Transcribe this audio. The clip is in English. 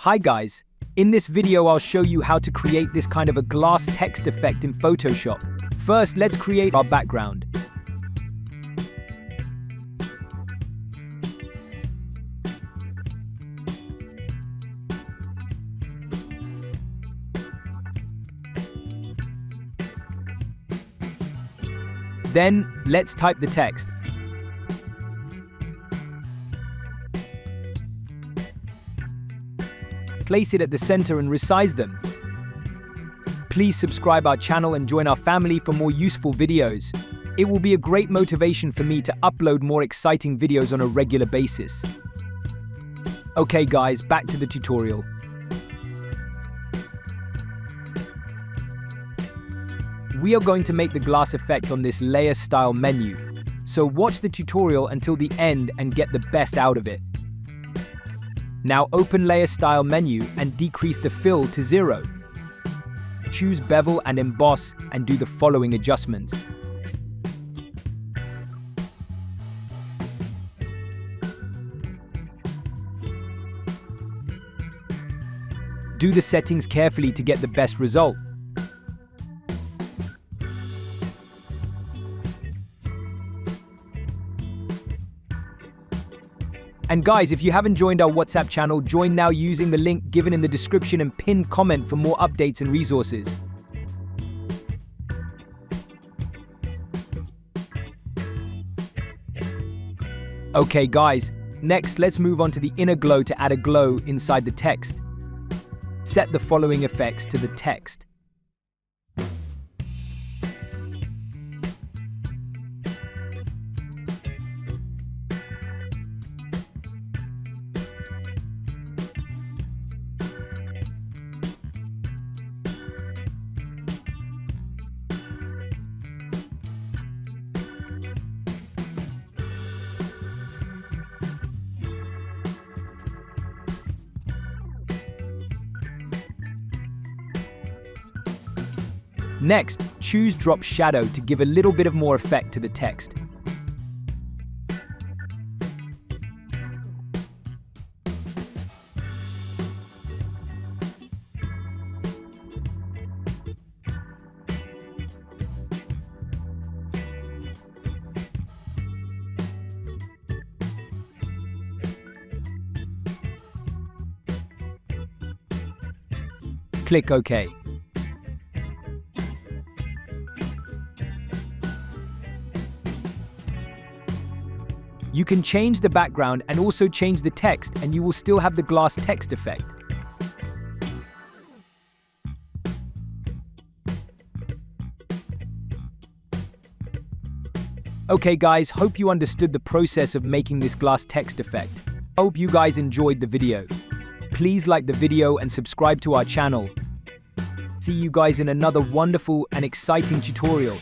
Hi guys, in this video I'll show you how to create this kind of a glass text effect in Photoshop. First, let's create our background. Then, let's type the text. Place it at the center and resize them. Please subscribe our channel and join our family for more useful videos. It will be a great motivation for me to upload more exciting videos on a regular basis. Okay guys, back to the tutorial. We are going to make the glass effect on this layer style menu. So watch the tutorial until the end and get the best out of it. Now open layer style menu and decrease the fill to 0. Choose bevel and emboss and do the following adjustments. Do the settings carefully to get the best result. And guys, if you haven't joined our WhatsApp channel, join now using the link given in the description and pinned comment for more updates and resources. Okay guys, next let's move on to the inner glow to add a glow inside the text. Set the following effects to the text. Next, choose Drop Shadow to give a little bit of more effect to the text. Click OK. You can change the background and also change the text, and you will still have the glass text effect. Okay guys, hope you understood the process of making this glass text effect. Hope you guys enjoyed the video. Please like the video and subscribe to our channel. See you guys in another wonderful and exciting tutorial.